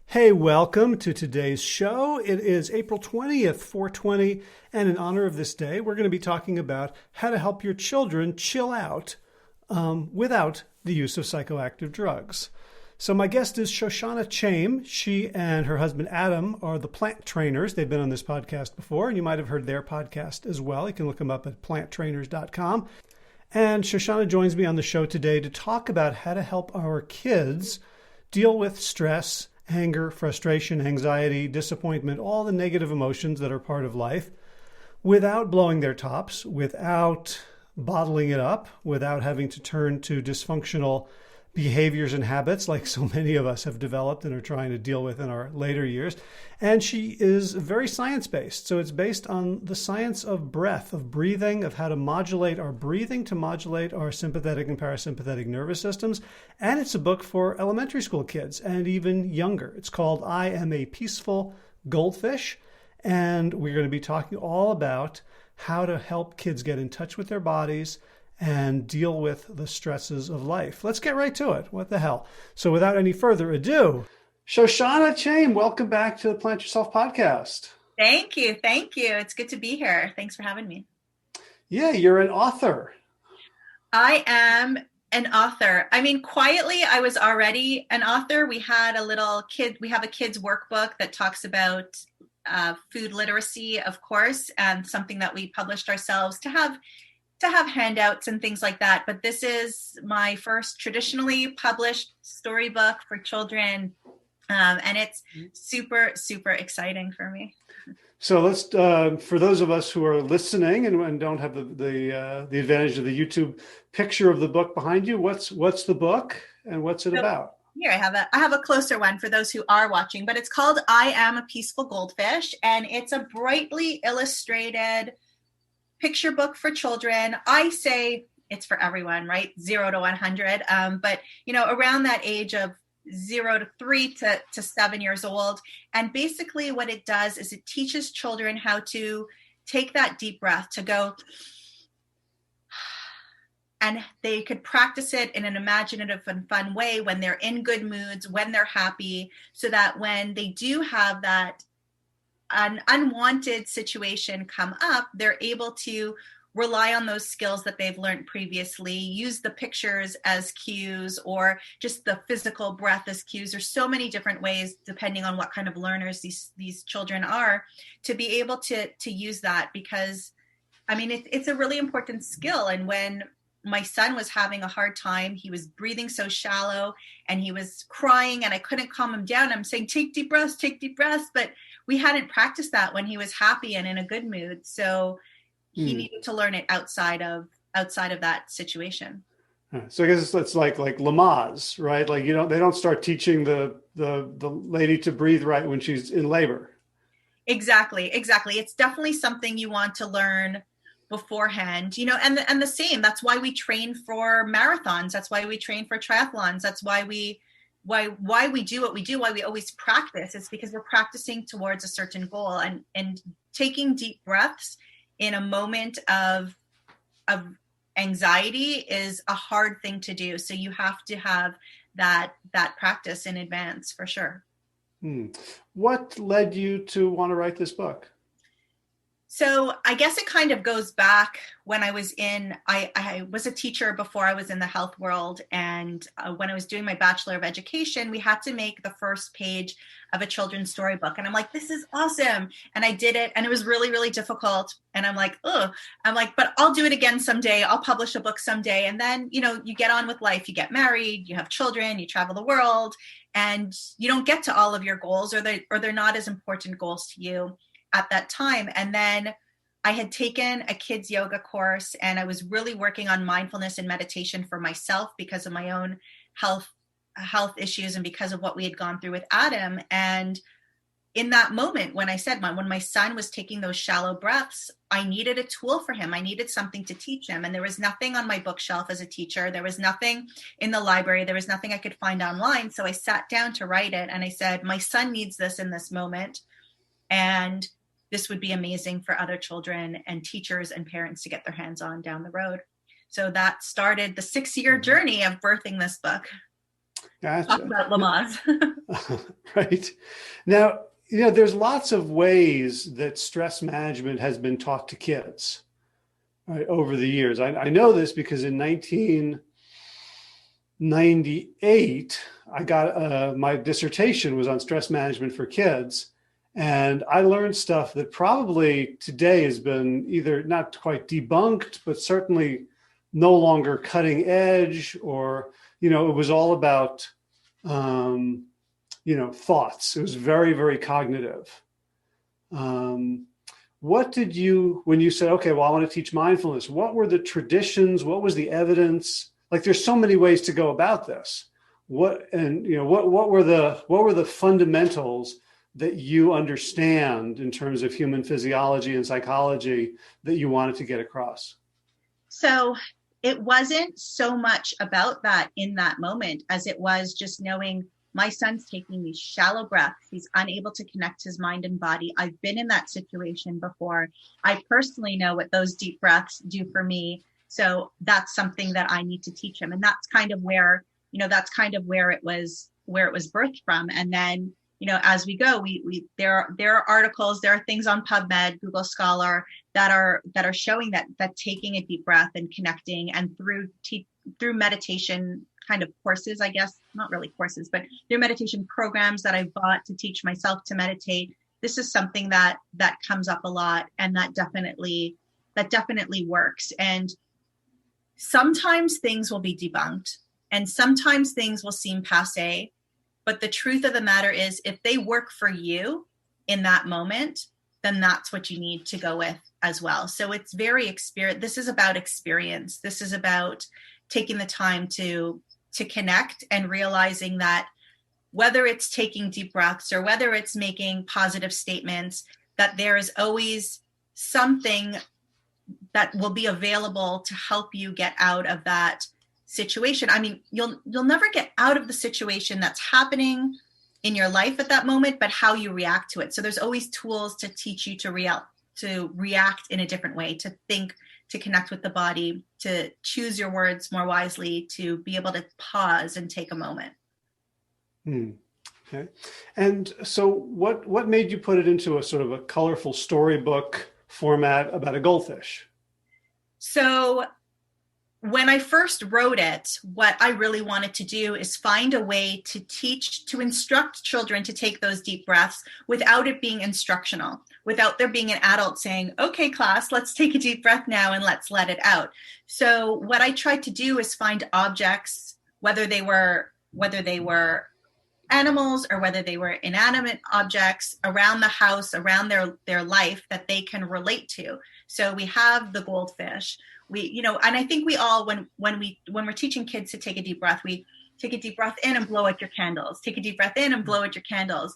Hey, welcome to today's show. It is April 20th, 420, and in honor of this day, we're going to be talking about how to help your children chill out without the use of psychoactive drugs. So my guest is Shoshana Chaim. She and her husband Adam are the plant trainers. They've been on this podcast before, and you might have heard their podcast as well. You can look them up at planttrainers.com. And Shoshana joins me on the show today to talk about how to help our kids deal with stress, anger, frustration, anxiety, disappointment, all the negative emotions that are part of life without blowing their tops, without bottling it up, without having to turn to dysfunctional behaviors and habits like so many of us have developed and are trying to deal with in our later years. And she is very science-based. So it's based on the science of breath, of breathing, of how to modulate our breathing to modulate our sympathetic and parasympathetic nervous systems. And it's a book for elementary school kids and even younger. It's called I Am a Peaceful Goldfish. And we're going to be talking all about how to help kids get in touch with their bodies and deal with the stresses of life. Let's get right to it. What the hell? So without any further ado, Shoshana Chaim, welcome back to the Plant Yourself podcast. Thank you. Thank you. It's good to be here. Thanks for having me. Yeah, you're an author. I am an author. I mean, quietly, I was already an author. We have a kids workbook that talks about food literacy, of course, and something that we published ourselves to have handouts and things like that. But this is my first traditionally published storybook for children. And it's super, super exciting for me. So let's, for those of us who are listening and don't have the advantage of the YouTube picture of the book behind you, what's the book and what's it about? Here, I have a closer one for those who are watching, but it's called I Am a Peaceful Goldfish. And it's a brightly illustrated picture book for children. I say it's for everyone, right? 0 to 100. But, around that age of 0 to 3 to 7 years old. And basically what it does is it teaches children how to take that deep breath, to go, and they could practice it in an imaginative and fun way when they're in good moods, when they're happy, so that when they do have that an unwanted situation come up, they're able to rely on those skills that they've learned previously, use the pictures as cues or just the physical breath as cues. There's so many different ways, depending on what kind of learners these children are, to be able to use that, because I mean, it's a really important skill. And when my son was having a hard time, he was breathing so shallow and he was crying and I couldn't calm him down. I'm saying, take deep breaths, but we hadn't practiced that when he was happy and in a good mood. So he needed to learn it outside of that situation. So I guess it's like Lamaze, right? Like, they don't start teaching the lady to breathe right when she's in labor. Exactly. It's definitely something you want to learn beforehand, and the same. That's why we train for marathons. That's why we train for triathlons. That's why we do what we do, why we always practice. It's because we're practicing towards a certain goal, and taking deep breaths in a moment of anxiety is a hard thing to do. So you have to have that practice in advance for sure. What led you to want to write this book? So I guess it kind of goes back when I was I was a teacher before I was in the health world. And when I was doing my Bachelor of Education, we had to make the first page of a children's storybook. And I'm like, this is awesome. And I did it. And it was really, really difficult. And I'm like, but I'll do it again someday. I'll publish a book someday. And then, you get on with life. You get married, you have children, you travel the world, and you don't get to all of your goals, or they're not as important goals to you at that time. And then I had taken a kids yoga course, and I was really working on mindfulness and meditation for myself because of my own health issues and because of what we had gone through with Adam. And in that moment, when my son was taking those shallow breaths, I needed a tool for him. I needed something to teach him. And there was nothing on my bookshelf as a teacher. There was nothing in the library. There was nothing I could find online. So I sat down to write it. And I said, my son needs this in this moment. And this would be amazing for other children and teachers and parents to get their hands on down the road. So that started the 6-year journey of birthing this book. Gotcha. Talk about Lamaze. Right. Now, there's lots of ways that stress management has been taught to kids, right, over the years. I know this because in 1998, I got my dissertation was on stress management for kids. And I learned stuff that probably today has been either not quite debunked, but certainly no longer cutting edge, or, it was all about, thoughts. It was very, very cognitive. What did you, when you said, okay, well, I want to teach mindfulness, what were the traditions? What was the evidence? Like, there's so many ways to go about this. What were the fundamentals that you understand in terms of human physiology and psychology that you wanted to get across? So it wasn't so much about that in that moment as it was just knowing my son's taking these shallow breaths. He's unable to connect his mind and body. I've been in that situation before. I personally know what those deep breaths do for me. So that's something that I need to teach him. And that's kind of where, it was birthed from. And then, as we go, there are articles, there are things on PubMed, Google Scholar that are showing that taking a deep breath and connecting, and through meditation kind of courses, I guess, not really courses, but through meditation programs that I've bought to teach myself to meditate. This is something that comes up a lot, and that definitely works. And sometimes things will be debunked, and sometimes things will seem passé. But the truth of the matter is, if they work for you in that moment, then that's what you need to go with as well. So it's very experience. This is about experience. This is about taking the time to connect and realizing that whether it's taking deep breaths or whether it's making positive statements, that there is always something that will be available to help you get out of that situation. I mean, you'll never get out of the situation that's happening in your life at that moment, but how you react to it. So there's always tools to teach you to react in a different way, to think, to connect with the body, to choose your words more wisely, to be able to pause and take a moment. Okay. And so what made you put it into a sort of a colorful storybook format about a goldfish? So when I first wrote it, what I really wanted to do is find a way to instruct children to take those deep breaths without it being instructional, without there being an adult saying, okay, class, let's take a deep breath now and let's let it out. So what I tried to do is find objects, whether they were animals or whether they were inanimate objects around the house, around their life that they can relate to. So we have the goldfish. And I think we all, when we're teaching kids to take a deep breath, we take a deep breath in and blow out your candles. Take a deep breath in and blow out your candles.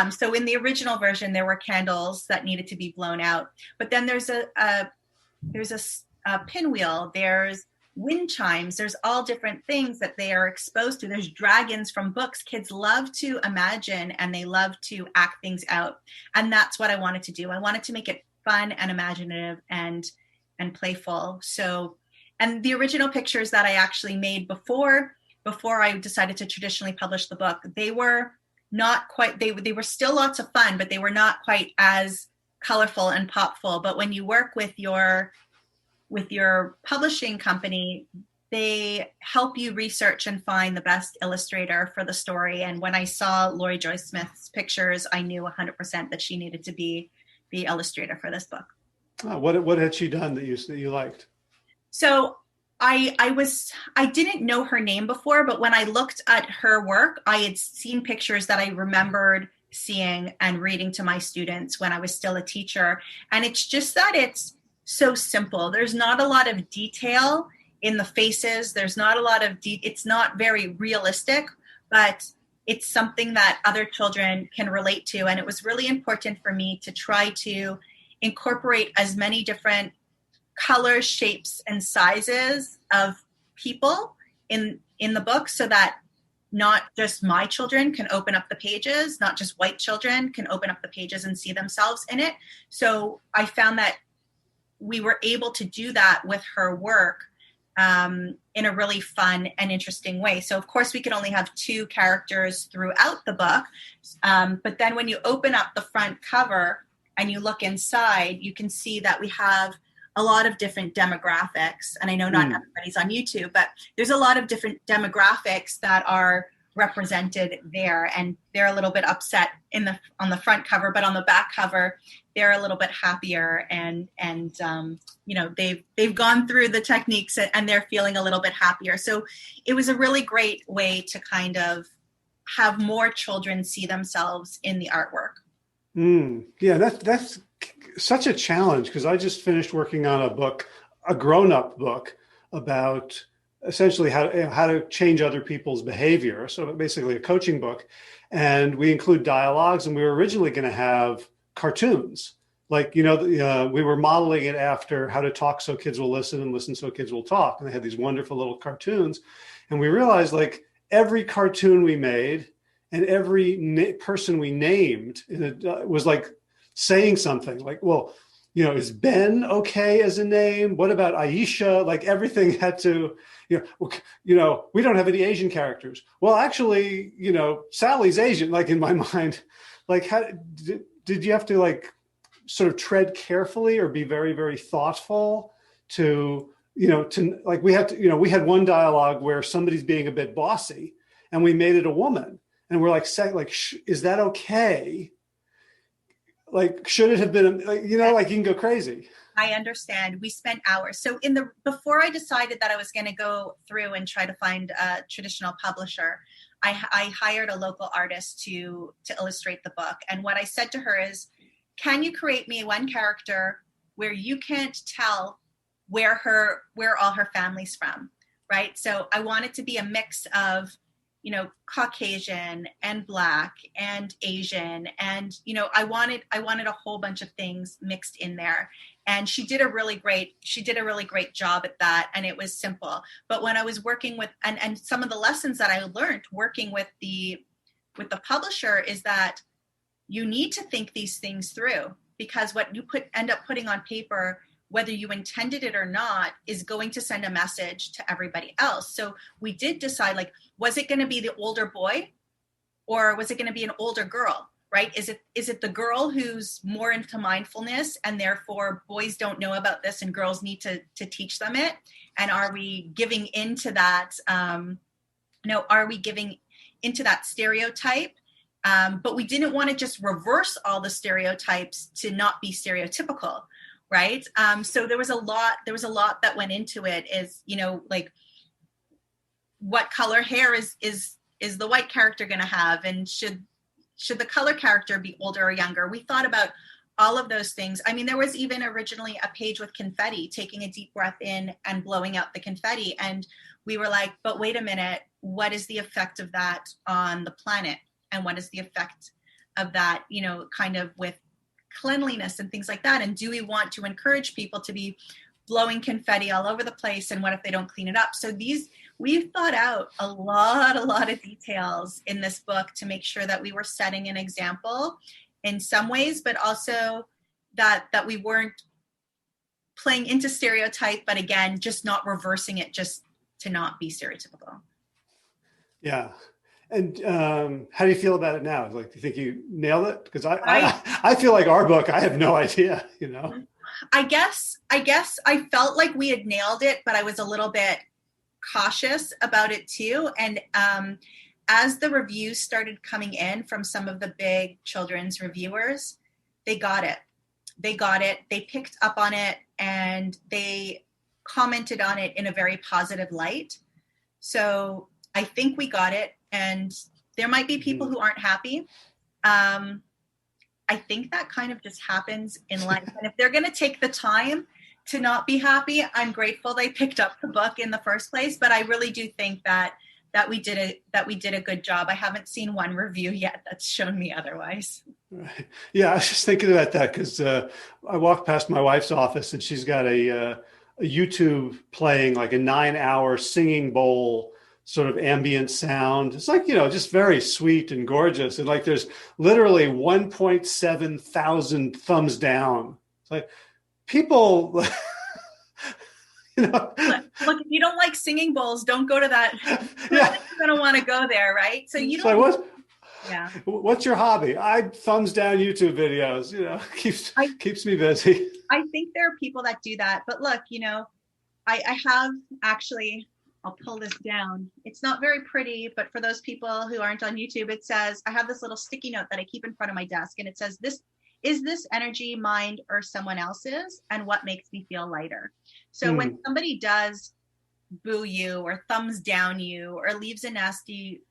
So in the original version, there were candles that needed to be blown out. But then there's a pinwheel. There's wind chimes. There's all different things that they are exposed to. There's dragons from books. Kids love to imagine and they love to act things out. And that's what I wanted to do. I wanted to make it fun and imaginative and playful. So, and the original pictures that I actually made before I decided to traditionally publish the book, they were not quite, they were still lots of fun, but they were not quite as colorful and popful. But when you work with your publishing company, they help you research and find the best illustrator for the story. And when I saw Lori Joyce Smith's pictures, I knew 100% that she needed to be the illustrator for this book. What had she done that you liked? So I didn't know her name before, but when I looked at her work, I had seen pictures that I remembered seeing and reading to my students when I was still a teacher. And it's just that it's so simple. There's not a lot of detail in the faces. There's not a lot of it's not very realistic, but it's something that other children can relate to. And it was really important for me to try to incorporate as many different colors, shapes, and sizes of people in the book, so that not just my children can open up the pages, not just white children can open up the pages and see themselves in it. So I found that we were able to do that with her work in a really fun and interesting way. So of course we could only have 2 characters throughout the book. But then when you open up the front cover and you look inside, you can see that we have a lot of different demographics. And I know not everybody's on YouTube, but there's a lot of different demographics that are represented there, and they're a little bit upset on the front cover, but on the back cover they're a little bit happier, and they've gone through the techniques and they're feeling a little bit happier. So it was a really great way to kind of have more children see themselves in the artwork. Yeah, that's such a challenge, because I just finished working on a book, a grown-up book, about essentially how to change other people's behavior. So basically a coaching book. And we include dialogues, and we were originally going to have cartoons. Like, we were modeling it after How to Talk So Kids Will Listen and Listen So Kids Will Talk. And they had these wonderful little cartoons. And we realized, like, every cartoon we made and every person we named was like saying something like, well, is Ben okay as a name? What about Aisha? Like, everything had to, we don't have any Asian characters. Well, actually, Sally's Asian, like, in my mind. Like, how did you have to, like, sort of tread carefully or be very, very thoughtful to like, we had one dialogue where somebody's being a bit bossy and we made it a woman, and we're like, is that okay? Like, should it have been, like, you can go crazy. I understand. We spent hours. So before I decided that I was going to go through and try to find a traditional publisher, I hired a local artist to illustrate the book. And what I said to her is, can you create me one character where you can't tell where all her family's from, right? So I want it to be a mix of, Caucasian and Black and Asian. And, I wanted a whole bunch of things mixed in there. And she did a really great job at that. And it was simple. But when I was working with, and some of the lessons that I learned working with the publisher is that you need to think these things through, because what you end up putting on paper, whether you intended it or not, is going to send a message to everybody else. So we did decide, like, was it going to be the older boy or was it going to be an older girl, right? Is it the girl who's more into mindfulness and therefore boys don't know about this and girls need to teach them it? And are we giving into that, are we giving into that stereotype? But we didn't want to just reverse all the stereotypes to not be stereotypical. Right. So there was a lot that went into it, is, like, what color hair is the white character going to have? And should the color character be older or younger? We thought about all of those things. I mean, there was even originally a page with confetti, taking a deep breath in and blowing out the confetti. And we were like, but wait a minute, what is the effect of that on the planet? And what is the effect of that, kind of with cleanliness and things like that? And do we want to encourage people to be blowing confetti all over the place? And what if they don't clean it up? So we've thought out a lot of details in this book to make sure that we were setting an example in some ways, but also that we weren't playing into stereotype, but again, just not reversing it just to not be stereotypical. Yeah. And how do you feel about it now? Like, do you think you nailed it? Because I feel like our book, I have no idea, I guess I felt like we had nailed it, but I was a little bit cautious about it too. And as the reviews started coming in from some of the big children's reviewers, they got it. They picked up on it, and they commented on it in a very positive light. So I think we got it. And there might be people who aren't happy. I think that kind of just happens in life. And if they're going to take the time to not be happy, I'm grateful they picked up the book in the first place. But I really do think that we did a good job. I haven't seen one review yet that's shown me otherwise. Right. Yeah, I was just thinking about that, because I walked past my wife's office and she's got a YouTube playing, like, a 9-hour singing bowl sort of ambient sound. It's like, just very sweet and gorgeous. And, like, there's literally 1.7 thousand thumbs down. It's like, people, Look, if you don't like singing bowls, don't go to that. Yeah. You're going to want to go there, right? So you So don't. Yeah. what's your hobby? I thumbs down YouTube videos, I, keeps me busy. I think there are people that do that. But look, I have actually, I'll pull this down. It's not very pretty, but for those people who aren't on YouTube, it says, I have this little sticky note that I keep in front of my desk, and it says, is this energy mine or someone else's? And what makes me feel lighter? So when somebody does boo you or thumbs down you or leaves a nasty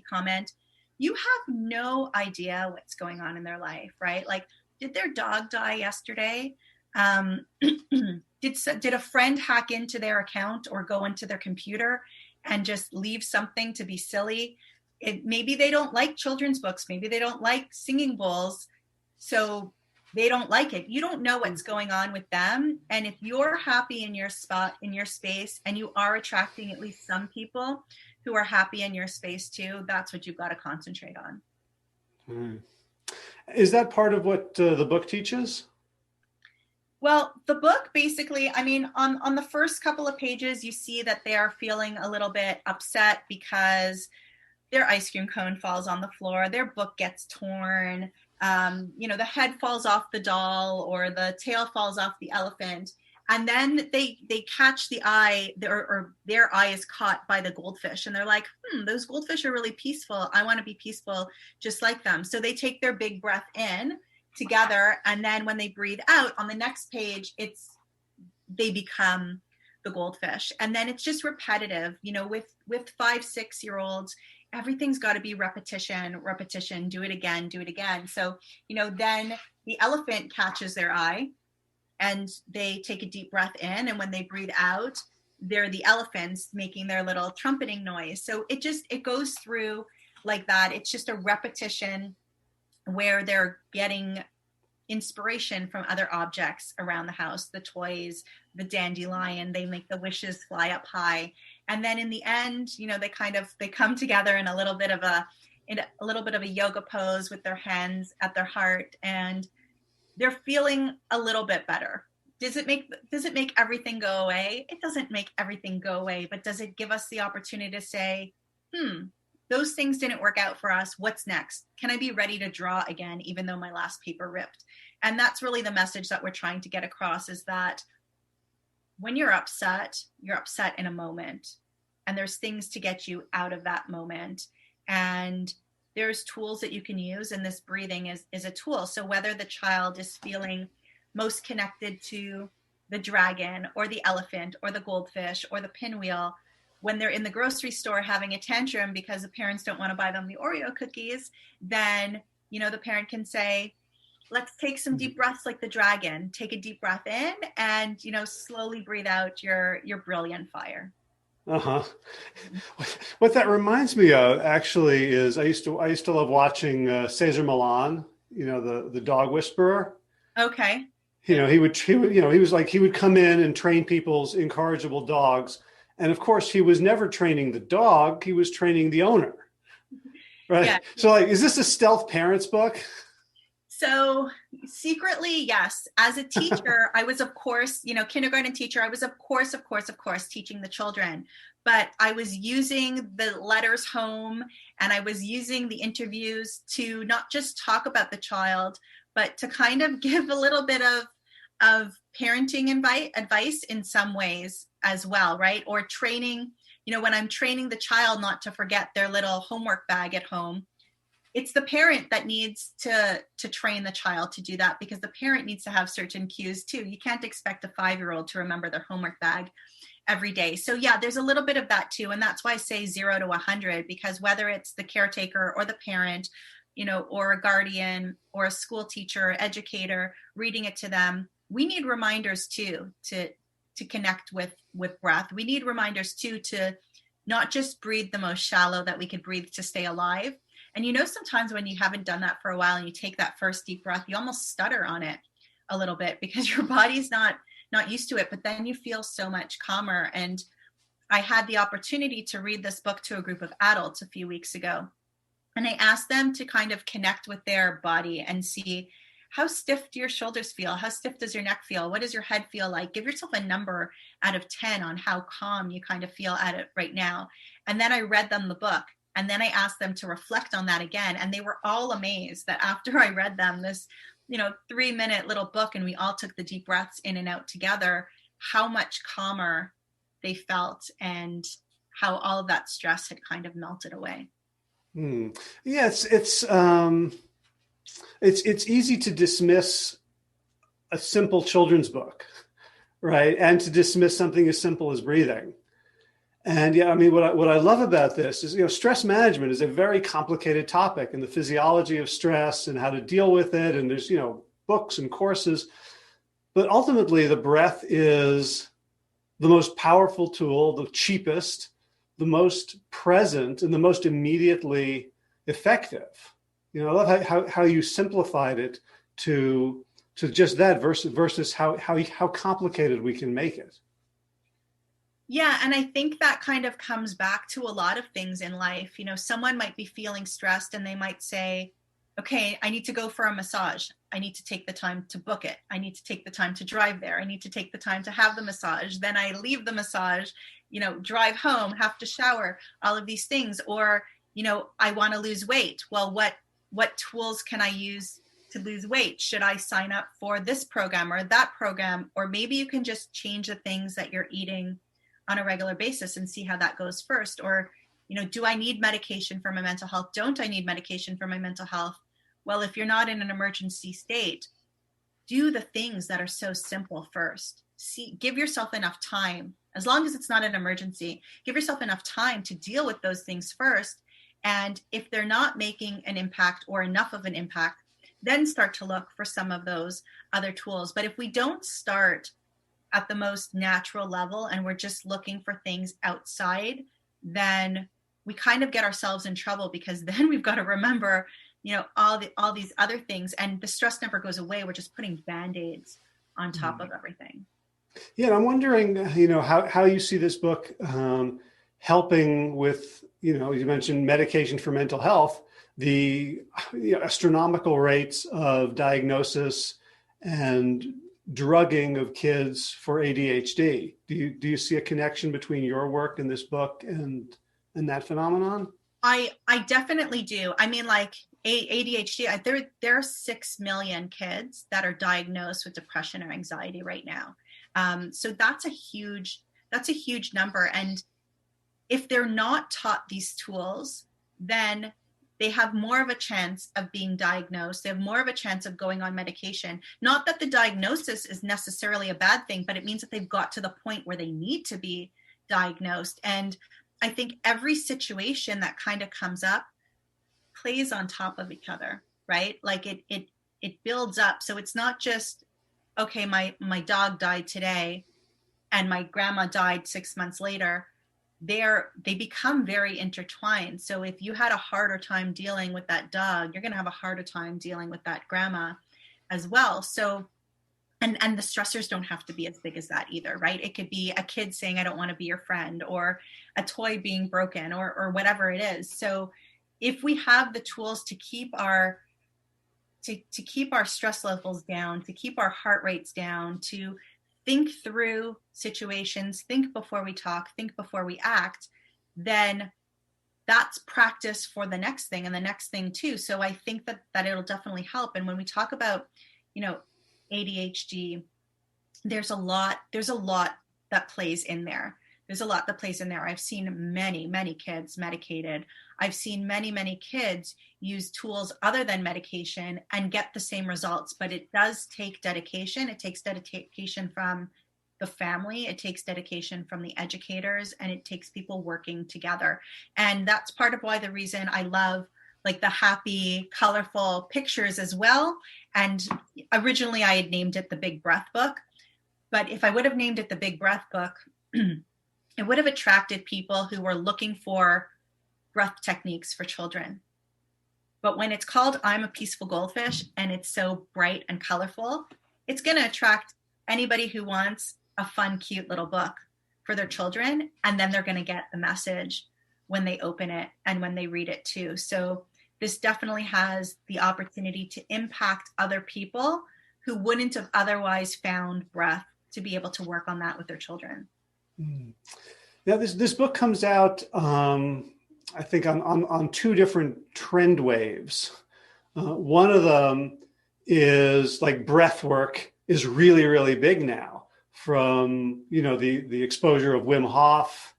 comment, you have no idea what's going on in their life, right? Like, did their dog die yesterday? Did a friend hack into their account or go into their computer and just leave something to be silly? Maybe they don't like children's books. Maybe they don't like singing bowls. So they don't like it. You don't know what's going on with them. And if you're happy in your spot, in your space, and you are attracting at least some people who are happy in your space too, that's what you've got to concentrate on. Is that part of what the book teaches? Well, the book basically, I mean, on the first couple of pages, you see that they are feeling a little bit upset because their ice cream cone falls on the floor, their book gets torn, the head falls off the doll or the tail falls off the elephant. And then they catch the eye, or their eye is caught by the goldfish. And they're like, those goldfish are really peaceful. I want to be peaceful just like them. So they take their big breath in together. And then when they breathe out on the next page, they become the goldfish. And then it's just repetitive, with 5-6-year-olds, everything's got to be repetition, do it again. So, then the elephant catches their eye and they take a deep breath in. And when they breathe out, they're the elephants making their little trumpeting noise. So it goes through like that. It's just a repetition where they're getting inspiration from other objects around the house, the toys, the dandelion, they make the wishes fly up high. And then in the end, they come together in a little bit of a yoga pose with their hands at their heart, and they're feeling a little bit better. Does it make everything go away? It doesn't make everything go away, but does it give us the opportunity to say, those things didn't work out for us. What's next? Can I be ready to draw again, even though my last paper ripped? And that's really the message that we're trying to get across, is that when you're upset in a moment, and there's things to get you out of that moment. And there's tools that you can use, and this breathing is a tool. So whether the child is feeling most connected to the dragon or the elephant or the goldfish or the pinwheel, when they're in the grocery store having a tantrum because the parents don't want to buy them the Oreo cookies, then, the parent can say, let's take some deep breaths like the dragon. Take a deep breath in and, slowly breathe out your brilliant fire. Uh-huh. What that reminds me of actually is I used to love watching Cesar Millan, the dog whisperer. Okay. He would come in and train people's incorrigible dogs. And of course, he was never training the dog. He was training the owner. Right. Yeah. So is this a stealth parents book? So secretly, yes. As a teacher, I was, of course, kindergarten teacher, I was, of course, teaching the children. But I was using the letters home, and I was using the interviews to not just talk about the child, but to kind of give a little bit of parenting advice in some ways as well, right? Or training, when I'm training the child not to forget their little homework bag at home, it's the parent that needs to train the child to do that, because the parent needs to have certain cues too. You can't expect a 5-year-old to remember their homework bag every day. So yeah, there's a little bit of that too. And that's why I say 0 to 100, because whether it's the caretaker or the parent, or a guardian or a school teacher, educator, reading it to them, we need reminders too, to connect with breath. We need reminders too, to not just breathe the most shallow that we could breathe to stay alive. And sometimes when you haven't done that for a while and you take that first deep breath, you almost stutter on it a little bit because your body's not used to it, but then you feel so much calmer. And I had the opportunity to read this book to a group of adults a few weeks ago. And I asked them to kind of connect with their body and see how stiff do your shoulders feel? How stiff does your neck feel? What does your head feel like? Give yourself a number out of 10 on how calm you kind of feel at it right now. And then I read them the book, and then I asked them to reflect on that again. And they were all amazed that after I read them this, 3-minute little book, and we all took the deep breaths in and out together, how much calmer they felt and how all of that stress had kind of melted away. Yeah, it's easy to dismiss a simple children's book, right? And to dismiss something as simple as breathing. And yeah, I mean, what I love about this is, stress management is a very complicated topic, and the physiology of stress and how to deal with it. And there's, books and courses, but ultimately the breath is the most powerful tool, the cheapest, the most present, and the most immediately effective. I love how you simplified it to just that versus how complicated we can make it. Yeah. And I think that kind of comes back to a lot of things in life. Someone might be feeling stressed and they might say, okay, I need to go for a massage. I need to take the time to book it. I need to take the time to drive there. I need to take the time to have the massage. Then I leave the massage, drive home, have to shower, all of these things. Or, I want to lose weight. Well, what tools can I use to lose weight? Should I sign up for this program or that program? Or maybe you can just change the things that you're eating on a regular basis and see how that goes first. Or, do I need medication for my mental health? Don't I need medication for my mental health? Well, if you're not in an emergency state, do the things that are so simple first. Give yourself enough time, as long as it's not an emergency, give yourself enough time to deal with those things first. And if they're not making an impact or enough of an impact, then start to look for some of those other tools. But if we don't start at the most natural level and we're just looking for things outside, then we kind of get ourselves in trouble, because then we've got to remember, all these other things, and the stress never goes away. We're just putting Band-Aids on top of everything. Yeah. And I'm wondering, how you see this book helping with, you mentioned medication for mental health, the astronomical rates of diagnosis and drugging of kids for ADHD. Do you see a connection between your work in this book and that phenomenon? I definitely do. I mean, like ADHD, there are 6 million kids that are diagnosed with depression or anxiety right now. So that's a huge number. And if they're not taught these tools, then they have more of a chance of being diagnosed. They have more of a chance of going on medication. Not that the diagnosis is necessarily a bad thing, but it means that they've got to the point where they need to be diagnosed. And I think every situation that kind of comes up plays on top of each other, right? Like it builds up. So it's not just, okay, my dog died today and my grandma died 6 months later. They become very intertwined. So if you had a harder time dealing with that dog, you're going to have a harder time dealing with that grandma as well. So, and the stressors don't have to be as big as that either, right? It could be a kid saying, I don't want to be your friend, or a toy being broken, or whatever it is. So if we have the tools to keep our stress levels down, to keep our heart rates down, to think through situations, think before we talk, think before we act, then that's practice for the next thing and the next thing too. So I think that it'll definitely help. And when we talk about, ADHD, there's a lot that plays in there. I've seen many, many kids medicated. I've seen many, many kids use tools other than medication and get the same results, but it does take dedication. It takes dedication from the family. It takes dedication from the educators, and it takes people working together. And that's part of why the reason I love like the happy, colorful pictures as well. And originally I had named it the Big Breath Book, but if I would have named it the Big Breath Book, it would have attracted people who were looking for breath techniques for children. But when it's called I'm a Peaceful Goldfish and it's so bright and colorful, it's going to attract anybody who wants a fun, cute little book for their children. And then they're going to get the message when they open it and when they read it too. So this definitely has the opportunity to impact other people who wouldn't have otherwise found breath to be able to work on that with their children. Now, this book comes out, I think, on two different trend waves. One of them is like breath work is really, really big now, from the exposure of Wim Hof,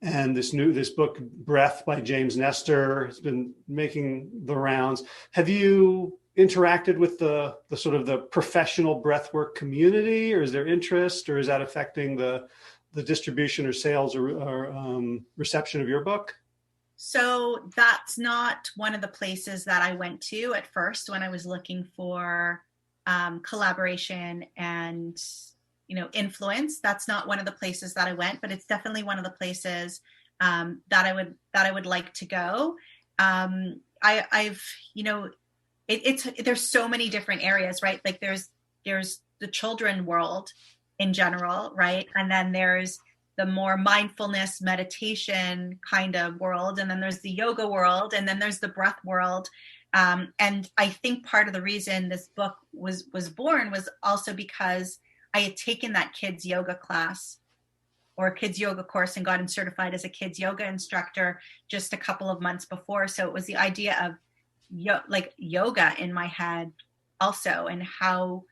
and this book Breath by James Nestor has been making the rounds. Have you interacted with the sort of the professional breathwork community, or is there interest, or is that affecting the distribution or sales or reception of your book? So that's not one of the places that I went to at first when I was looking for collaboration and influence. That's not one of the places that I went, but it's definitely one of the places that I would like to go. There's so many different areas, right? Like there's the children world in general, right? And then there's the more mindfulness meditation kind of world. And then there's the yoga world. And then there's the breath world. And I think part of the reason this book was born was also because I had taken that kids yoga class or a kids yoga course and gotten certified as a kids yoga instructor just a couple of months before. So it was the idea of yoga in my head also, and how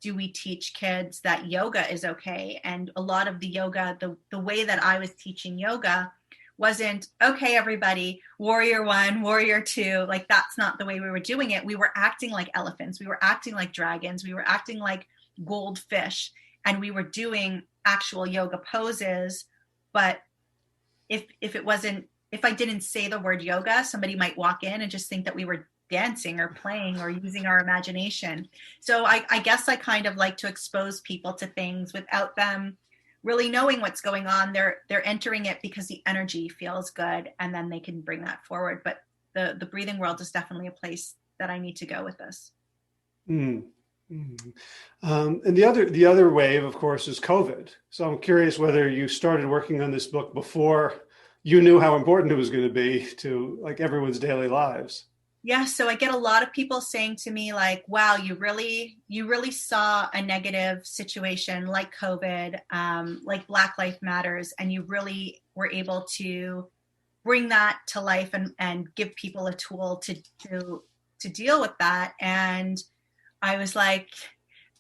do we teach kids that yoga is okay? And a lot of the yoga, the way that I was teaching yoga wasn't, okay, everybody, warrior one, warrior two. Like, that's not the way we were doing it. We were acting like elephants. We were acting like dragons. We were acting like goldfish. And we were doing actual yoga poses. But if I didn't say the word yoga, somebody might walk in and just think that we were dancing or playing or using our imagination. So I guess I kind of like to expose people to things without them really knowing what's going on. They're entering it because the energy feels good, and then they can bring that forward. But the breathing world is definitely a place that I need to go with this. And the other wave, of course, is COVID. So I'm curious whether you started working on this book before you knew how important it was going to be to like everyone's daily lives. Yeah, so I get a lot of people saying to me like, wow, you really saw a negative situation like COVID, like Black Lives Matters, and you really were able to bring that to life and give people a tool to deal with that. And I was like,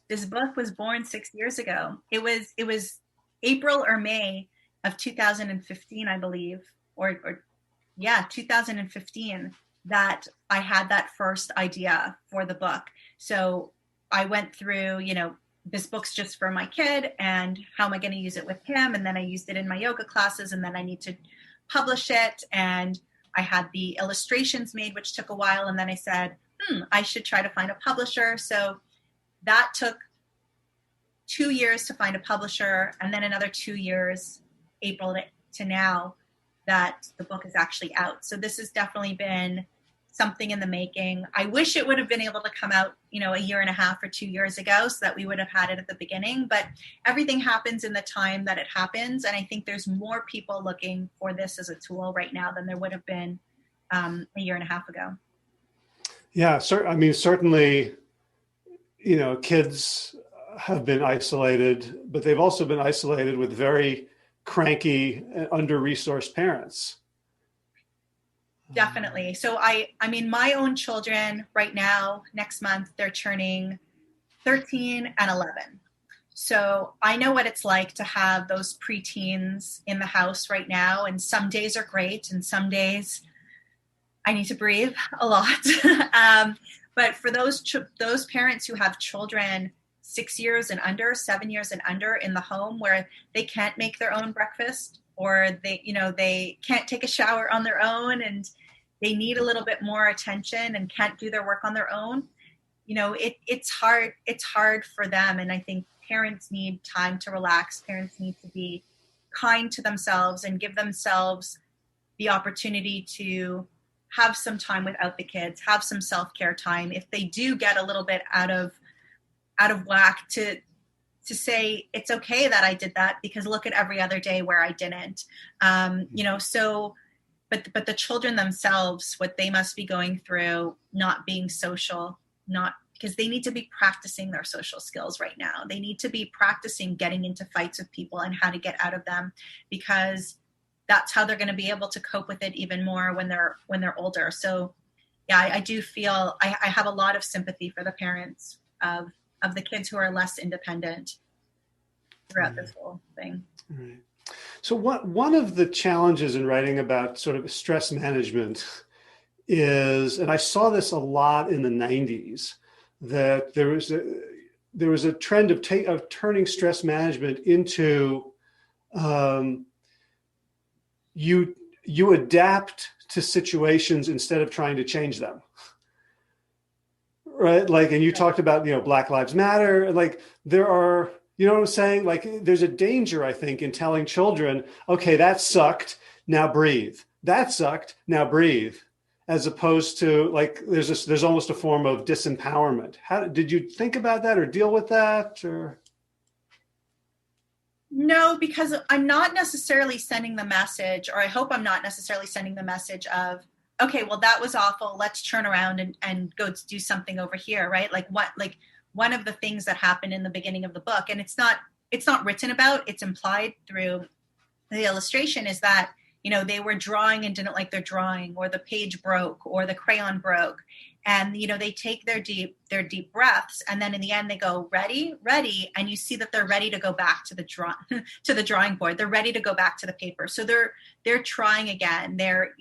this book was born 6 years ago. It was April or May of 2015, I believe, or 2015, that I had that first idea for the book. So I went through, this book's just for my kid, and how am I going to use it with him? And then I used it in my yoga classes, and then I need to publish it. And I had the illustrations made, which took a while. And then I said, I should try to find a publisher. So that took 2 years to find a publisher, and then another 2 years, April to now, that the book is actually out. So this has definitely been something in the making. I wish it would have been able to come out, a year and a half or 2 years ago, so that we would have had it at the beginning, but everything happens in the time that it happens. And I think there's more people looking for this as a tool right now than there would have been a year and a half ago. Yeah, certainly, kids have been isolated, but they've also been isolated with very cranky, under-resourced parents. Definitely. So I mean, my own children right now, next month, they're turning 13 and 11. So I know what it's like to have those preteens in the house right now. And some days are great, and some days I need to breathe a lot. But for those parents who have children 6 years and under, 7 years and under in the home, where they can't make their own breakfast, or they can't take a shower on their own, and they need a little bit more attention and can't do their work on their own, it's hard for them. And I think parents need time to relax. Parents need to be kind to themselves and give themselves the opportunity to have some time without the kids, have some self-care time. If they do get a little bit out of whack, to say it's okay that I did that, because look at every other day where I didn't. So but the children themselves, what they must be going through, not being social, not because they need to be practicing their social skills right now. They need to be practicing getting into fights with people and how to get out of them, because that's how they're going to be able to cope with it even more when they're older. So yeah, I do feel I have a lot of sympathy for the parents of the kids who are less independent throughout this whole thing. Right. So one of the challenges in writing about sort of stress management is, and I saw this a lot in the 90s, that there was a trend of turning stress management into you adapt to situations instead of trying to change them. Right? Like, and you talked about, Black Lives Matter, like there are, you know what I'm saying? Like there's a danger, I think, in telling children, okay, that sucked, now breathe. That sucked, now breathe. As opposed to like, there's almost a form of disempowerment. How did you think about that or deal with that? Or no, because I'm not necessarily sending the message, or I hope I'm not necessarily sending the message of, okay, well, that was awful. Let's turn around and go do something over here, right? Like one of the things that happened in the beginning of the book, and it's not written about, it's implied through the illustration, is that they were drawing and didn't like their drawing, or the page broke, or the crayon broke. And, they take their deep breaths. And then in the end, they go, ready. And you see that they're ready to go back to the drawing board. They're ready to go back to the paper. So they're trying again. They're,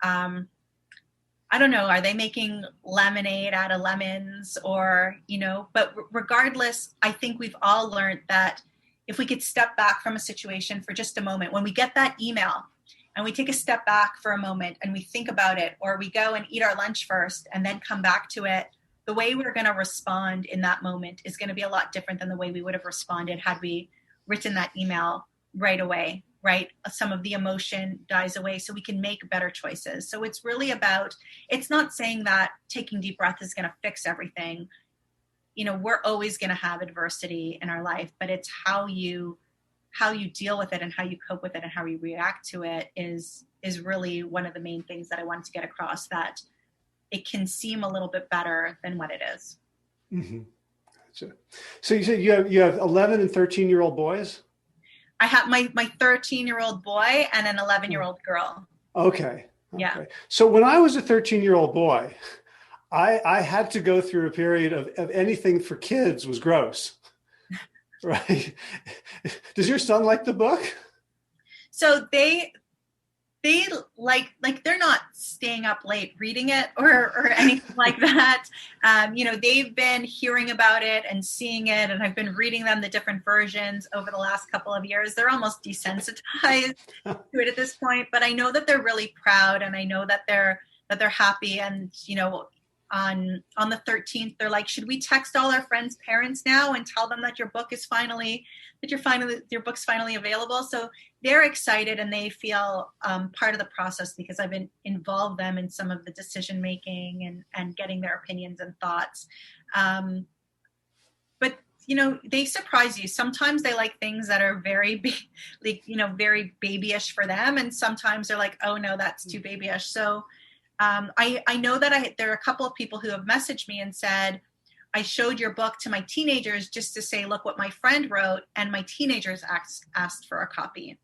I don't know, are they making lemonade out of lemons or, but regardless, I think we've all learned that if we could step back from a situation for just a moment, when we get that email and we take a step back for a moment and we think about it, or we go and eat our lunch first and then come back to it, the way we're going to respond in that moment is going to be a lot different than the way we would have responded had we written that email right away, right? Some of the emotion dies away so we can make better choices. So it's really about, it's not saying that taking deep breath is going to fix everything. We're always going to have adversity in our life, but it's how you deal with it and how you cope with it and how you react to it is really one of the main things that I wanted to get across, that it can seem a little bit better than what it is. Mm-hmm. Gotcha. So you said you have 11 and 13-year-old boys? I have my 13-year-old boy and an 11-year-old girl. Okay. Yeah. So when I was a 13-year-old boy, I had to go through a period of anything for kids was gross. Right. Does your son like the book? So they like they're not staying up late reading it or anything like that. They've been hearing about it and seeing it, and I've been reading them the different versions over the last couple of years. They're almost desensitized to it at this point, but I know that they're really proud, and I know that they're happy. And on the 13th, they're like, should we text all our friends' parents now and tell them that your book's finally available? So they're excited and they feel part of the process because I've involved them in some of the decision making and getting their opinions and thoughts. But they surprise you. Sometimes they like things that are very very babyish for them, and sometimes they're like, oh no, that's too babyish. So I know that there are a couple of people who have messaged me and said, I showed your book to my teenagers just to say, look what my friend wrote, and my teenagers asked for a copy.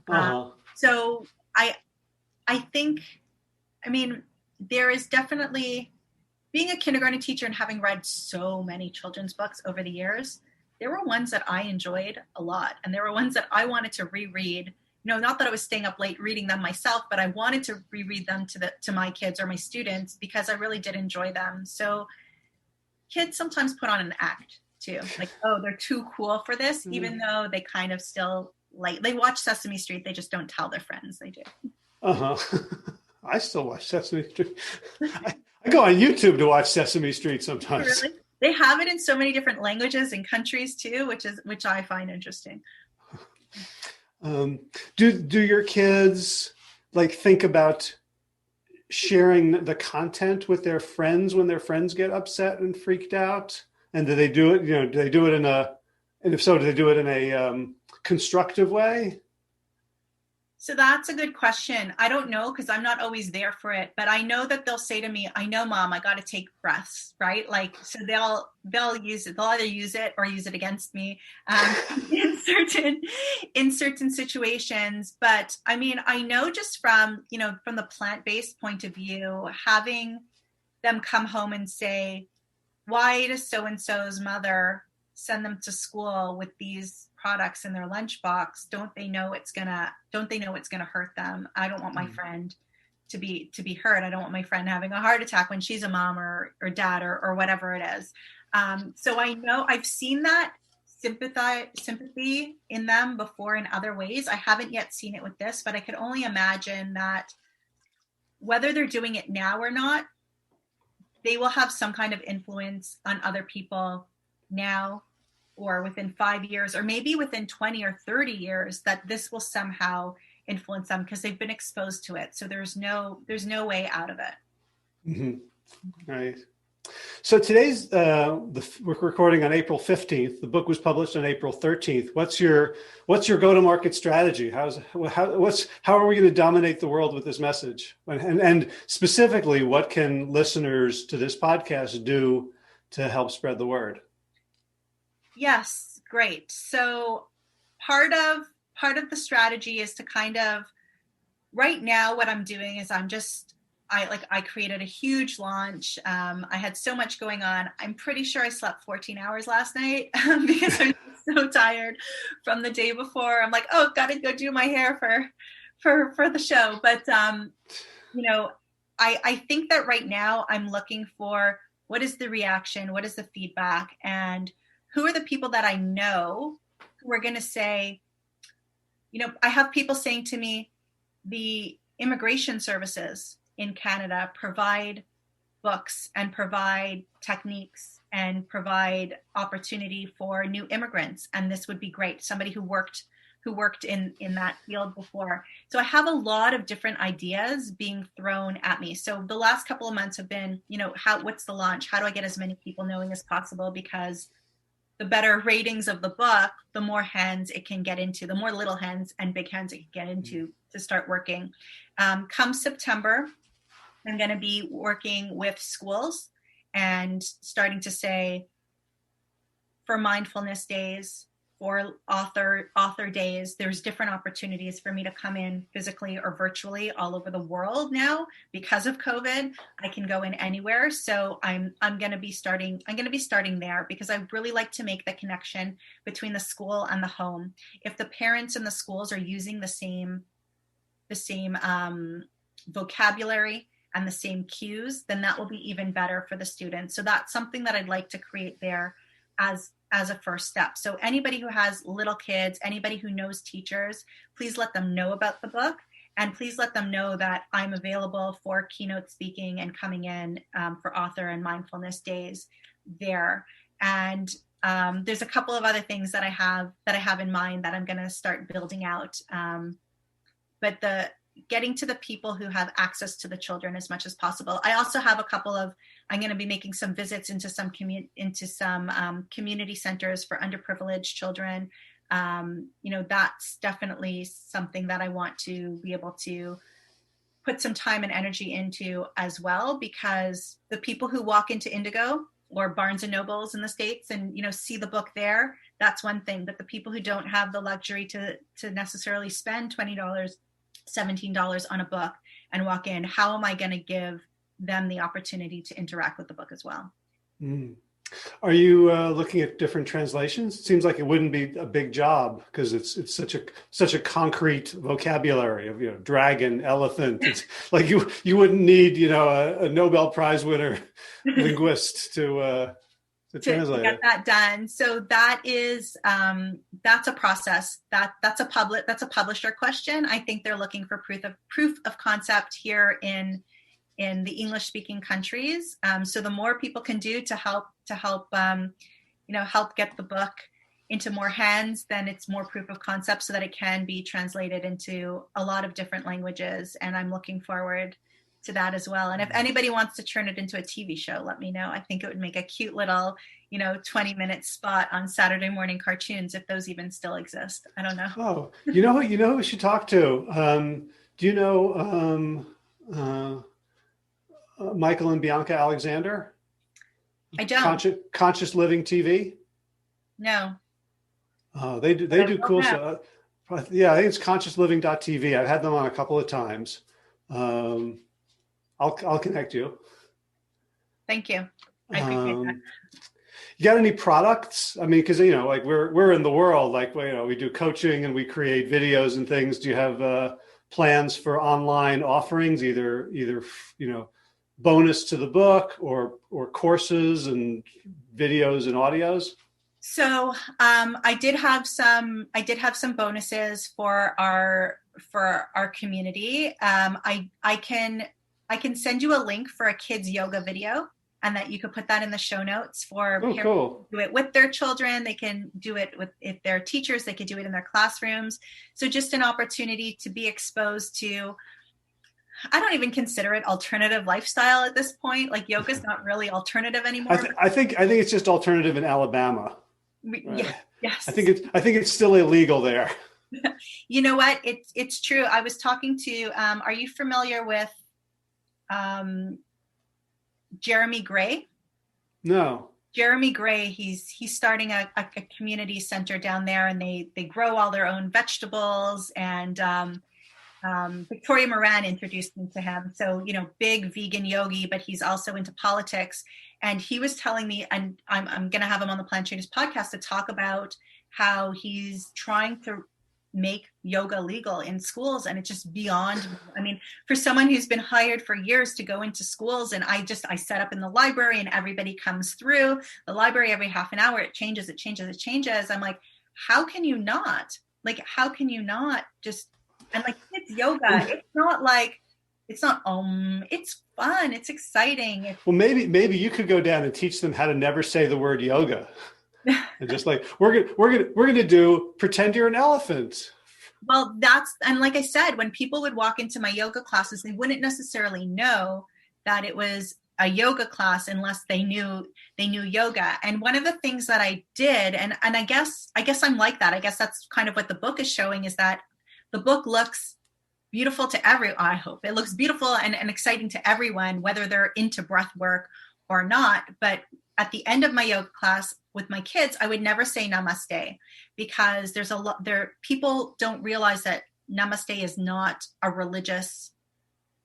Uh-huh. So I think, there is definitely, being a kindergarten teacher and having read so many children's books over the years, there were ones that I enjoyed a lot, and there were ones that I wanted to reread. Not that I was staying up late reading them myself, but I wanted to reread them to my kids or my students because I really did enjoy them. So kids sometimes put on an act too. Like, oh, they're too cool for this, even though they kind of still they watch Sesame Street. They just don't tell their friends they do. Uh-huh. I still watch Sesame Street. I go on YouTube to watch Sesame Street sometimes. Really? They have it in so many different languages and countries too, which I find interesting. Do your kids think about sharing the content with their friends when their friends get upset and freaked out? And do they do it, do they do it and if so, do they do it in a constructive way? So that's a good question. I don't know because I'm not always there for it, but I know that they'll say to me, "I know, Mom, I got to take breaths," right? Like, so they'll use it. They'll either use it or use it against me in certain situations. But I mean, I know just from from the plant-based point of view, having them come home and say, "Why does so and so's mother send them to school with these products in their lunchbox? Don't they know it's gonna hurt them? I don't want my friend to be hurt. I don't want my friend having a heart attack when she's a mom or dad or whatever it is." So I know I've seen that sympathy in them before in other ways. I haven't yet seen it with this, but I could only imagine that whether they're doing it now or not, they will have some kind of influence on other people now or within 5 years, or maybe within 20 or 30 years, that this will somehow influence them because they've been exposed to it. So there's no way out of it. Mm-hmm. Right. So today's, we're recording on April 15th. The book was published on April 13th. What's your go-to-market strategy? How are we going to dominate the world with this message? And specifically, what can listeners to this podcast do to help spread the word? Yes, great. So part of the strategy is to kind of, right now what I'm doing is I created a huge launch. I had so much going on. I'm pretty sure I slept 14 hours last night because I'm so tired from the day before. I'm like, oh, got to go do my hair for the show. But I think that right now I'm looking for, what is the reaction? What is the feedback? And who are the people that I know who are going to say, I have people saying to me, the immigration services in Canada provide books and provide techniques and provide opportunity for new immigrants. And this would be great. Somebody who worked in that field before. So I have a lot of different ideas being thrown at me. So the last couple of months have been, what's the launch? How do I get as many people knowing as possible? Because the better ratings of the book, the more hands it can get into, the more little hands and big hands it can get into to start working. Come September, I'm going to be working with schools and starting to say, for mindfulness days, for author days, there's different opportunities for me to come in physically or virtually all over the world now. Because of COVID, I can go in anywhere. So I'm going to be starting there because I really like to make the connection between the school and the home. If the parents and the schools are using the same vocabulary and the same cues, then that will be even better for the students. So that's something that I'd like to create there as a first step. So anybody who has little kids, anybody who knows teachers, please let them know about the book, and please let them know that I'm available for keynote speaking and coming in for author and mindfulness days there. And there's a couple of other things that I have in mind that I'm going to start building out. But getting to the people who have access to the children as much as possible. I also have I'm going to be making some visits into some community centers for underprivileged children. That's definitely something that I want to be able to put some time and energy into as well, because the people who walk into Indigo or Barnes and Nobles in the States and, see the book there, that's one thing. But the people who don't have the luxury to necessarily spend $20, $17 on a book and walk in, how am I going to give them the opportunity to interact with the book as well? Are you looking at different translations? It seems like it wouldn't be a big job because it's such a concrete vocabulary of dragon, elephant. It's like you wouldn't need a Nobel Prize winner linguist to translate get it. that done. So that is that's a process. That's a publisher question. I think they're looking for proof of concept here in the English speaking countries. So the more people can do to help get the book into more hands, then it's more proof of concept so that it can be translated into a lot of different languages. And I'm looking forward to that as well. And if anybody wants to turn it into a TV show, let me know. I think it would make a cute little, 20-minute spot on Saturday morning cartoons, if those even still exist. I don't know. Oh, who we should talk to? Do you know Michael and Bianca Alexander? I don't. Conscious Living TV? No. Oh, they do cool stuff. Yeah, I think it's consciousliving.tv. I've had them on a couple of times. I'll connect you. Thank you. I appreciate that. You got any products? I mean, because like we're in the world, like we do coaching and we create videos and things. Do you have plans for online offerings, either bonus to the book or courses and videos and audios? So I did have some bonuses for our community. I can send you a link for a kids yoga video, and that you could put that in the show notes for parents cool. to do it with their children. They can do it if they're teachers, they could do it in their classrooms. So just an opportunity to be exposed to, I don't even consider it alternative lifestyle at this point. Like yoga's not really alternative anymore. I think it's just alternative in Alabama. Yeah, yes. I think it's still illegal there. You know what? It's true. I was talking to, are you familiar with Jeremy Gray? No. Jeremy Gray, he's starting a community center down there, and they grow all their own vegetables, and Victoria Moran introduced me to him. So, big vegan yogi, but he's also into politics. And he was telling me, and I'm going to have him on the Plant Traders podcast to talk about how he's trying to make yoga legal in schools. And it's just beyond, for someone who's been hired for years to go into schools, and I set up in the library and everybody comes through the library every half an hour. It changes. I'm like, how can you not just, and like kids yoga, it's fun. It's exciting. Well, maybe you could go down and teach them how to never say the word yoga. And just like, we're going to do pretend you're an elephant. Well, and like I said, when people would walk into my yoga classes, they wouldn't necessarily know that it was a yoga class unless they knew yoga. And one of the things that I did, and I guess I'm like that. I guess that's kind of what the book is showing, is that the book looks beautiful to I hope it looks beautiful and exciting to everyone, whether they're into breath work or not. But at the end of my yoga class with my kids, I would never say namaste, because people don't realize that namaste is not a religious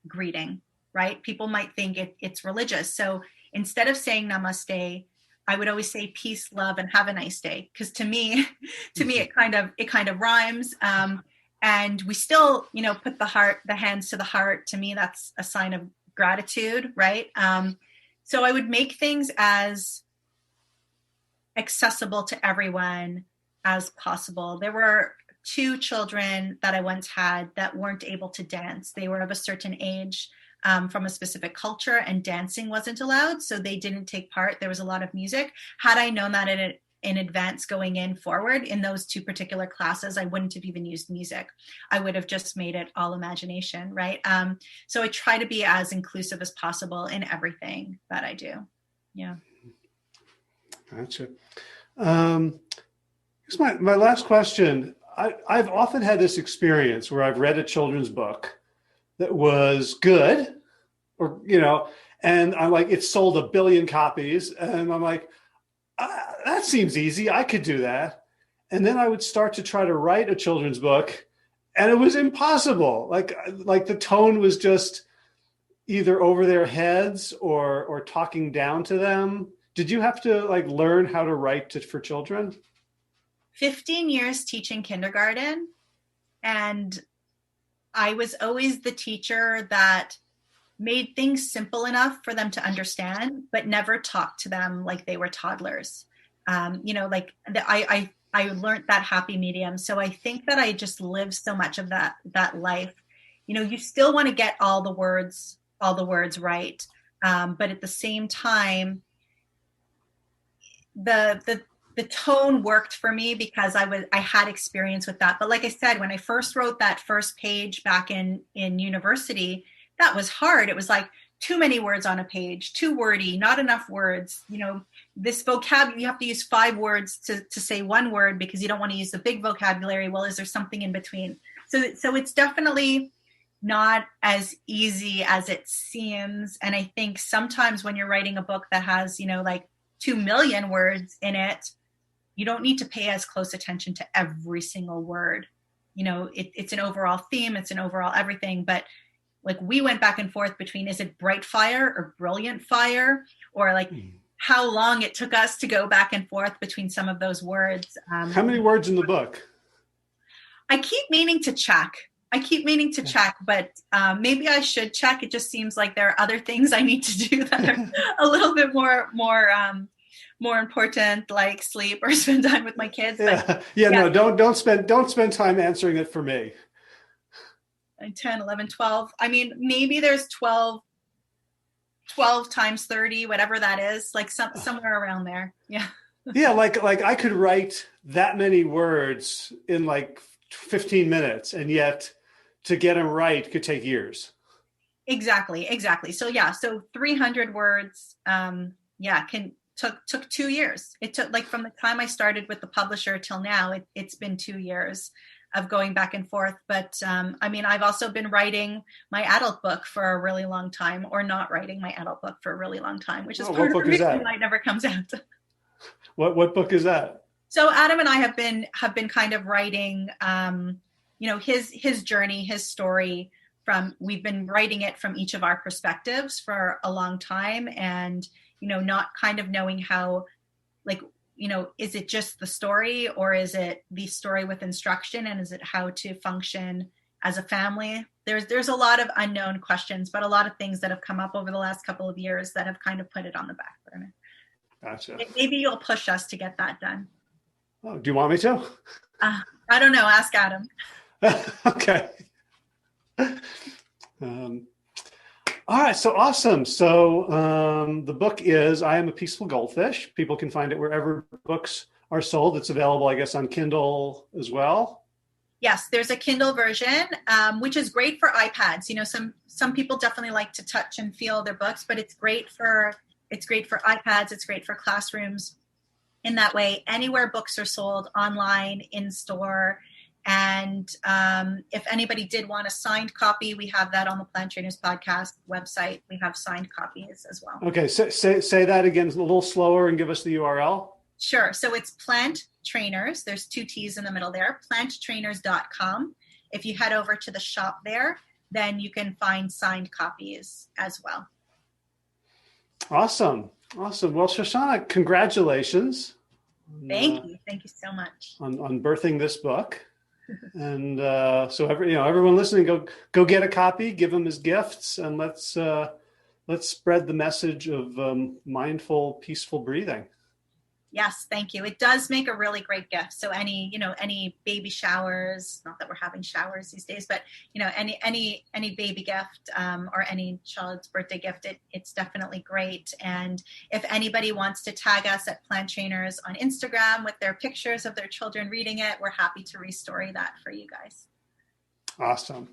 greeting, right? People might think it's religious. So instead of saying namaste, I would always say peace, love, and have a nice day. Because to me, it kind of rhymes. And we still, put the hands to the heart. To me, that's a sign of gratitude, right? So I would make things as accessible to everyone as possible. There were 2 children that I once had that weren't able to dance. They were of a certain age, from a specific culture, and dancing wasn't allowed. So they didn't take part. There was a lot of music. Had I known that in advance going in forward in those 2 particular classes, I wouldn't have even used music. I would have just made it all imagination, right? So I try to be as inclusive as possible in everything that I do. Yeah. Gotcha. Here's my last question. I've often had this experience where I've read a children's book that was good, or, and I'm like, it sold 1 billion copies. And I'm like, that seems easy. I could do that. And then I would start to try to write a children's book, and it was impossible. Like the tone was just either over their heads or talking down to them. Did you have to learn how to write for children? 15 years teaching kindergarten, and I was always the teacher that made things simple enough for them to understand, but never talked to them like they were toddlers. I learned that happy medium. So I think that I just lived so much of that life. You still want to get all the words right. But at the same time, the tone worked for me because I had experience with that. But like I said, when I first wrote that first page back in university, that was hard. It was like too many words on a page, too wordy, not enough words. This vocabulary, you have to use 5 words to say one word because you don't want to use the big vocabulary. Well, is there something in between? So it's definitely not as easy as it seems. And I think sometimes when you're writing a book that has, like 2 million words in it, you don't need to pay as close attention to every single word. It's an overall theme, it's an overall everything, but like we went back and forth between, is it bright fire or brilliant fire? Or like how long it took us to go back and forth between some of those words. How many words in the book? I keep meaning to check, but maybe I should check. It just seems like there are other things I need to do that are a little bit more important, like sleep or spend time with my kids. But, no, don't spend time answering it for me. 10, 11, 12. I mean, maybe there's 12 times 30, whatever that is, like somewhere around there. Yeah. Yeah. Like I could write that many words in like 15 minutes, and yet to get them right could take years. Exactly. So 300 words, took 2 years. It took, like, from the time I started with the publisher till now, it's been 2 years of going back and forth. But I've also been writing my adult book for a really long time, or not writing my adult book for a really long time, which is part of the reason why it never comes out. What book is that? So Adam and I have been kind of writing, his journey, his story. We've been writing it from each of our perspectives for a long time, and not kind of knowing how, like, is it just the story, or is it the story with instruction, and is it how to function as a family? There's a lot of unknown questions, but a lot of things that have come up over the last couple of years that have kind of put it on the back burner. Gotcha. Maybe you'll push us to get that done. Oh, do you want me to? I don't know. Ask Adam. Okay. All right. So awesome. So the book is I Am a Peaceful Goldfish. People can find it wherever books are sold. It's available, I guess, on Kindle as well. Yes, there's a Kindle version, which is great for iPads. Some people definitely like to touch and feel their books, but it's great for iPads. It's great for classrooms. In that way, anywhere books are sold, online, in store. And if anybody did want a signed copy, we have that on the Plant Trainers Podcast website. We have signed copies as well. Okay, say that again a little slower and give us the URL. Sure. So it's Plant Trainers. There's 2 T's in the middle there, planttrainers.com. If you head over to the shop there, then you can find signed copies as well. Awesome. Well, Shoshana, congratulations. Thank you so much. On birthing this book. And so everyone listening, go get a copy, give them as gifts, and let's spread the message of mindful, peaceful breathing. Yes, thank you. It does make a really great gift. So any baby showers, not that we're having showers these days, but any baby gift or any child's birthday gift, it's definitely great. And if anybody wants to tag us at Plant Trainers on Instagram with their pictures of their children reading it, we're happy to restory that for you guys. Awesome.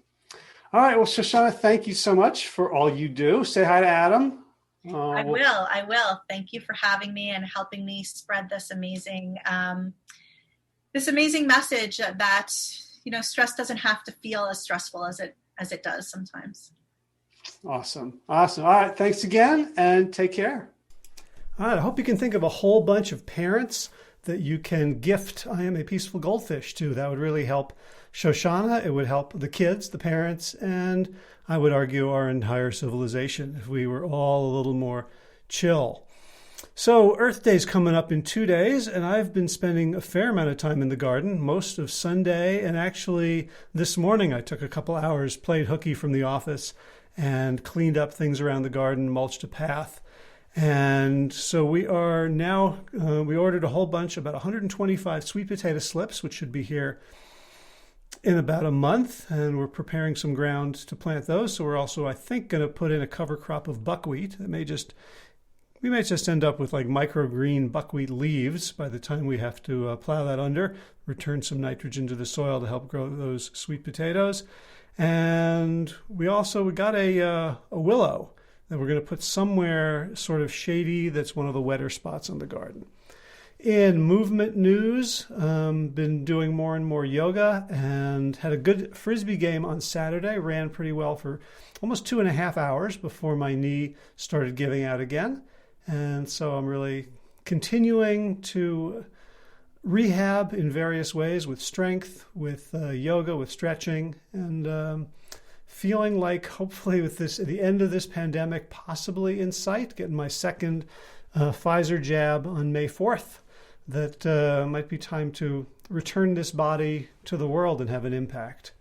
All right. Well, Shoshana, thank you so much for all you do. Say hi to Adam. I will. Thank you for having me and helping me spread this amazing message that, stress doesn't have to feel as stressful as it does sometimes. Awesome. All right. Thanks again, and take care. All right. I hope you can think of a whole bunch of parents that you can gift I Am a Peaceful Goldfish to. That would really help Shoshana. It would help the kids, the parents, and I would argue our entire civilization if we were all a little more chill. So Earth Day's coming up in 2 days, and I've been spending a fair amount of time in the garden, most of Sunday, and actually this morning I took a couple hours, played hooky from the office, and cleaned up things around the garden, mulched a path. And so we are now, we ordered a whole bunch, about 125 sweet potato slips, which should be here in about a month, and we're preparing some ground to plant those. So we're also, I think, going to put in a cover crop of buckwheat. We may just end up with like microgreen buckwheat leaves by the time we have to plow that under, return some nitrogen to the soil to help grow those sweet potatoes. And we got a willow that we're going to put somewhere sort of shady that's one of the wetter spots in the garden. In movement news, been doing more and more yoga and had a good Frisbee game on Saturday. Ran pretty well for almost 2.5 hours before my knee started giving out again. And so I'm really continuing to rehab in various ways with strength, with yoga, with stretching, and feeling like hopefully with this at the end of this pandemic possibly in sight, getting my second Pfizer jab on May 4th, that might be time to return this body to the world and have an impact.